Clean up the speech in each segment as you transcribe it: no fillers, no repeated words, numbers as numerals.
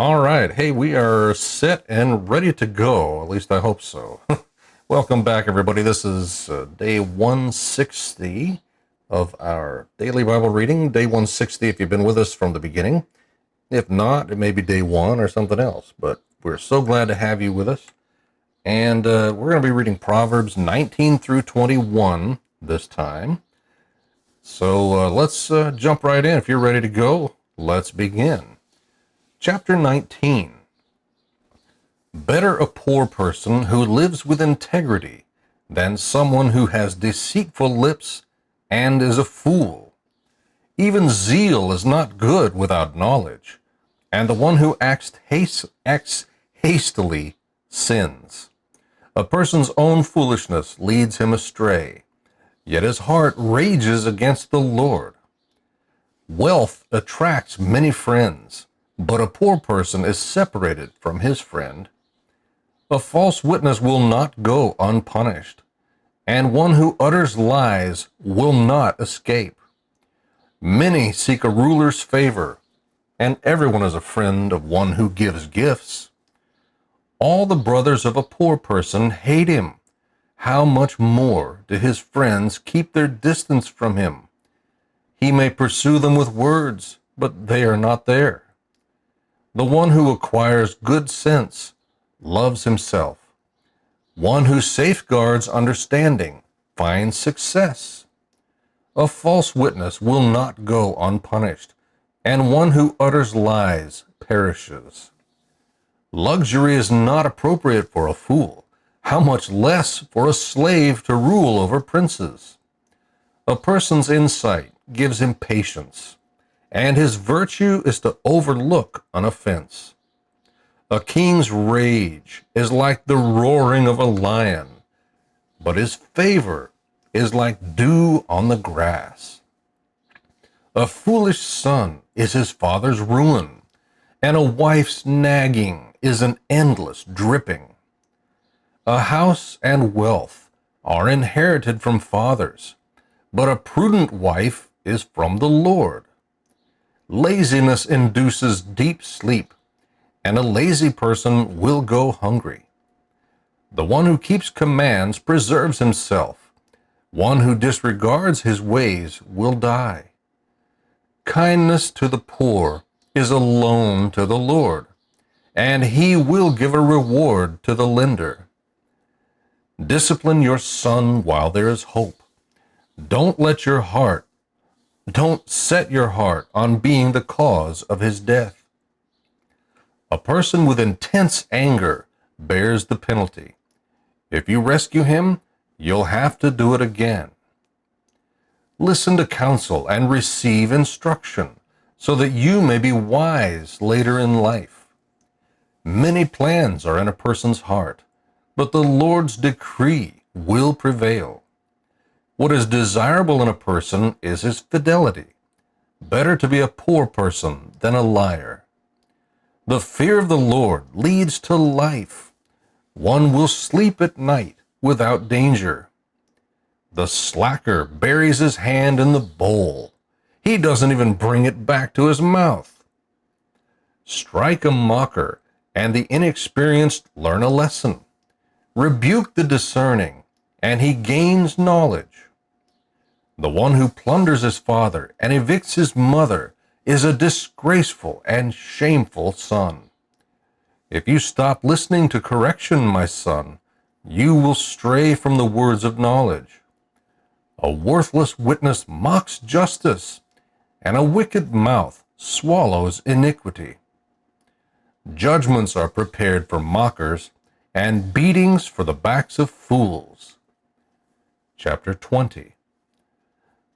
All right. Hey, we are set and ready to go. At least I hope so. Welcome back, everybody. This is day 160 of our daily Bible reading. Day 160 if you've been with us from the beginning. If not, it may be day one or something else. But we're so glad to have you with us. And we're going to be reading Proverbs 19 through 21 this time. So let's jump right in. If you're ready to go, let's begin. Chapter 19. Better a poor person who lives with integrity than someone who has deceitful lips and is a fool. Even zeal is not good without knowledge, and the one who acts hastily sins. A person's own foolishness leads him astray, yet his heart rages against the Lord. Wealth attracts many friends, but a poor person is separated from his friend. A false witness will not go unpunished, and one who utters lies will not escape. Many seek a ruler's favor, and everyone is a friend of one who gives gifts. All the brothers of a poor person hate him. How much more do his friends keep their distance from him? He may pursue them with words, but they are not there. The one who acquires good sense loves himself. One who safeguards understanding finds success. A false witness will not go unpunished, and one who utters lies perishes. Luxury is not appropriate for a fool, how much less for a slave to rule over princes. A person's insight gives him patience, and his virtue is to overlook an offense. A king's rage is like the roaring of a lion, but his favor is like dew on the grass. A foolish son is his father's ruin, and a wife's nagging is an endless dripping. A house and wealth are inherited from fathers, but a prudent wife is from the Lord. Laziness induces deep sleep, and a lazy person will go hungry. The one who keeps commands preserves himself. One who disregards his ways will die. Kindness to the poor is a loan to the Lord, and he will give a reward to the lender. Discipline your son while there is hope. Don't set your heart on being the cause of his death. A person with intense anger bears the penalty. If you rescue him, you'll have to do it again. Listen to counsel and receive instruction, so that you may be wise later in life. Many plans are in a person's heart, but the Lord's decree will prevail. What is desirable in a person is his fidelity. Better to be a poor person than a liar. The fear of the Lord leads to life. One will sleep at night without danger. The slacker buries his hand in the bowl. He doesn't even bring it back to his mouth. Strike a mocker, and the inexperienced learn a lesson. Rebuke the discerning, and he gains knowledge. The one who plunders his father and evicts his mother is a disgraceful and shameful son. If you stop listening to correction, my son, you will stray from the words of knowledge. A worthless witness mocks justice, and a wicked mouth swallows iniquity. Judgments are prepared for mockers, and beatings for the backs of fools. Chapter 20.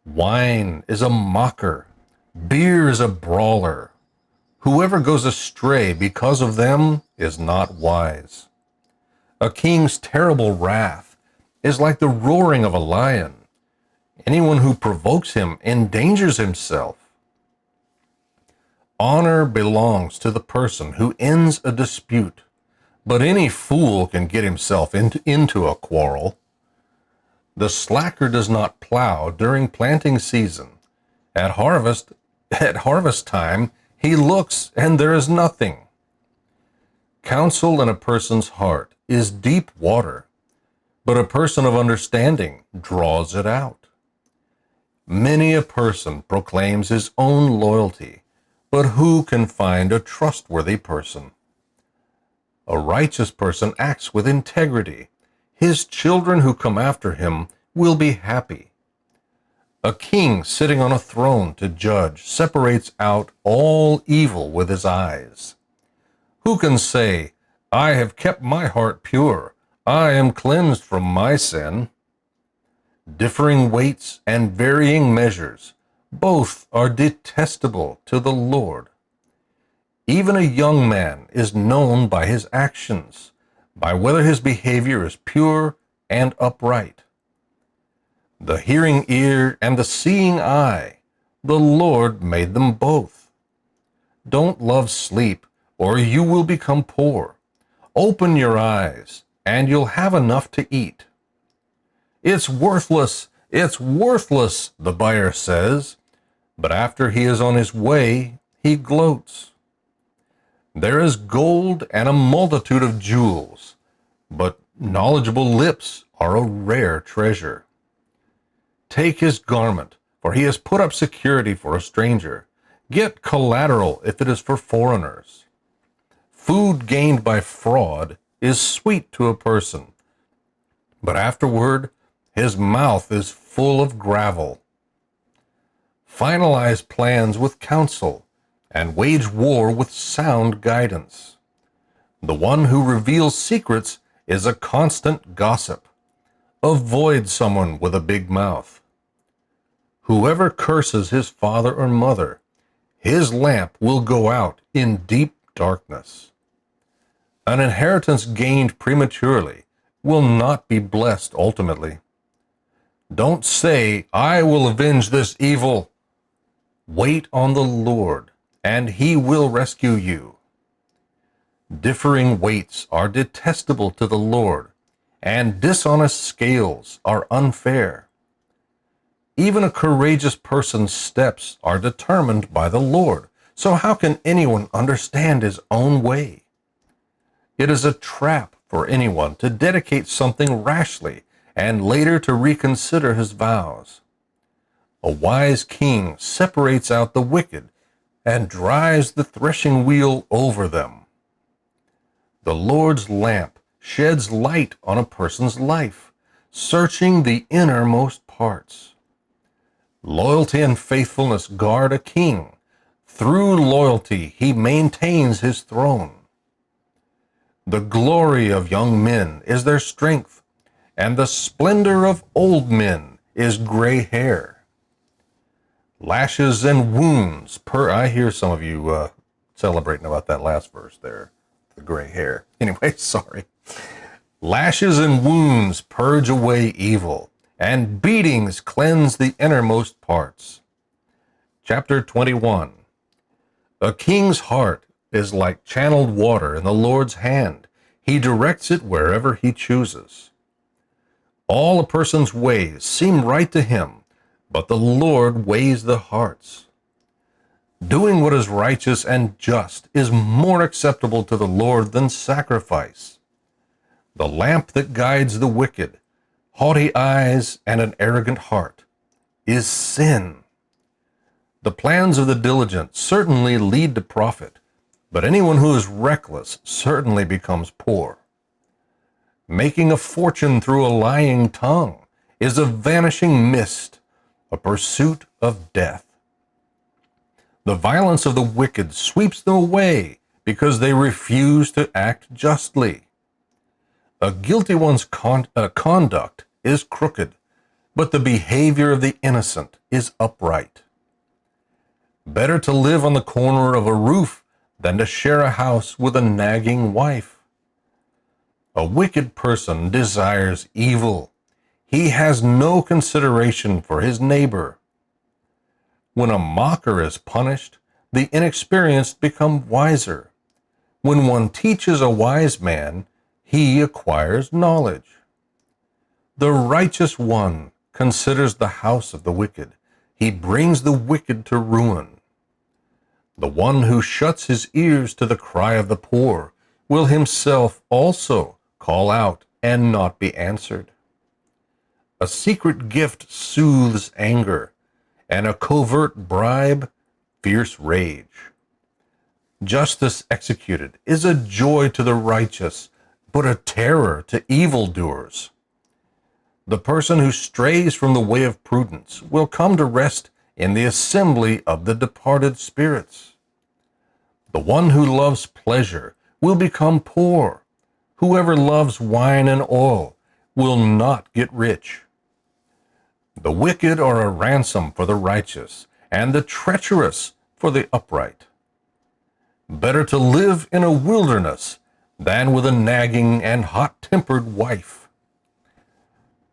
Wine is a mocker, beer is a brawler. Whoever goes astray because of them is not wise. A king's terrible wrath is like the roaring of a lion. Anyone who provokes him endangers himself. Honor belongs to the person who ends a dispute, but any fool can get himself into a quarrel. The slacker does not plow during planting season. At harvest time, he looks and there is nothing. Counsel in a person's heart is deep water, but a person of understanding draws it out. Many a person proclaims his own loyalty, but who can find a trustworthy person? A righteous person acts with integrity. His children who come after him will be happy. A king sitting on a throne to judge separates out all evil with his eyes. Who can say, I have kept my heart pure, I am cleansed from my sin? Differing weights and varying measures, both are detestable to the Lord. Even a young man is known by his actions, by whether his behavior is pure and upright. The hearing ear and the seeing eye, the Lord made them both. Don't love sleep, or you will become poor. Open your eyes, and you'll have enough to eat. It's worthless, the buyer says, but after he is on his way, he gloats. There is gold and a multitude of jewels, but knowledgeable lips are a rare treasure. Take his garment, for he has put up security for a stranger. Get collateral if it is for foreigners. Food gained by fraud is sweet to a person, but afterward his mouth is full of gravel. Finalize plans with counsel, and wage war with sound guidance. The one who reveals secrets is a constant gossip. Avoid someone with a big mouth. Whoever curses his father or mother, his lamp will go out in deep darkness. An inheritance gained prematurely will not be blessed ultimately. Don't say, I will avenge this evil. Wait on the Lord, and he will rescue you. Differing weights are detestable to the Lord, and dishonest scales are unfair. Even a courageous person's steps are determined by the Lord, so how can anyone understand his own way? It is a trap for anyone to dedicate something rashly and later to reconsider his vows. A wise king separates out the wicked and drives the threshing wheel over them. The Lord's lamp sheds light on a person's life, searching the innermost parts. Loyalty and faithfulness guard a king. Through loyalty, he maintains his throne. The glory of young men is their strength, and the splendor of old men is gray hair. Lashes and wounds I hear some of you celebrating about that last verse there, the gray hair. Anyway, sorry. Lashes and wounds purge away evil, and beatings cleanse the innermost parts. Chapter 21. A king's heart is like channeled water in the Lord's hand. He directs it wherever he chooses. All a person's ways seem right to him, but the Lord weighs the hearts. Doing what is righteous and just is more acceptable to the Lord than sacrifice. The lamp that guides the wicked, haughty eyes and an arrogant heart, is sin. The plans of the diligent certainly lead to profit, but anyone who is reckless certainly becomes poor. Making a fortune through a lying tongue is a vanishing mist, a pursuit of death. The violence of the wicked sweeps them away because they refuse to act justly. A guilty one's conduct is crooked, but the behavior of the innocent is upright. Better to live on the corner of a roof than to share a house with a nagging wife. A wicked person desires evil. He has no consideration for his neighbor. When a mocker is punished, the inexperienced become wiser. When one teaches a wise man, he acquires knowledge. The righteous one considers the house of the wicked. He brings the wicked to ruin. The one who shuts his ears to the cry of the poor will himself also call out and not be answered. A secret gift soothes anger, and a covert bribe, fierce rage. Justice executed is a joy to the righteous, but a terror to evildoers. The person who strays from the way of prudence will come to rest in the assembly of the departed spirits. The one who loves pleasure will become poor. Whoever loves wine and oil will not get rich. The wicked are a ransom for the righteous, and the treacherous for the upright. Better to live in a wilderness than with a nagging and hot-tempered wife.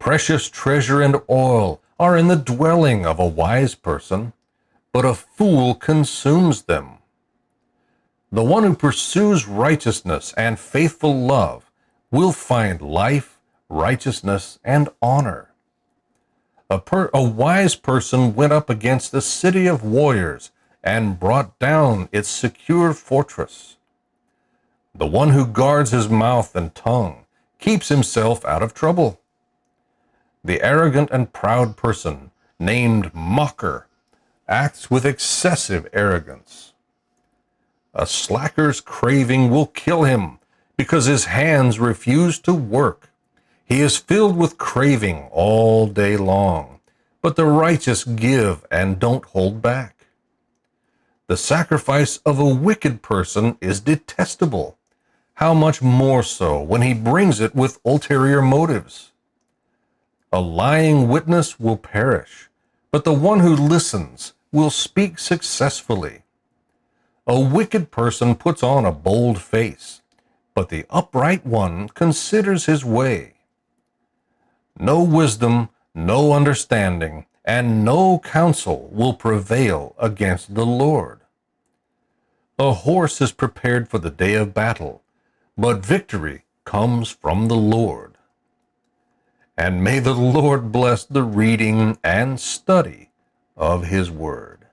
Precious treasure and oil are in the dwelling of a wise person, but a fool consumes them. The one who pursues righteousness and faithful love will find life, righteousness, and honor. A wise person went up against a city of warriors and brought down its secure fortress. The one who guards his mouth and tongue keeps himself out of trouble. The arrogant and proud person, named Mocker, acts with excessive arrogance. A slacker's craving will kill him because his hands refuse to work. He is filled with craving all day long, but the righteous give and don't hold back. The sacrifice of a wicked person is detestable. How much more so when he brings it with ulterior motives? A lying witness will perish, but the one who listens will speak successfully. A wicked person puts on a bold face, but the upright one considers his way. No wisdom, no understanding, and no counsel will prevail against the Lord. A horse is prepared for the day of battle, but victory comes from the Lord. And may the Lord bless the reading and study of his word.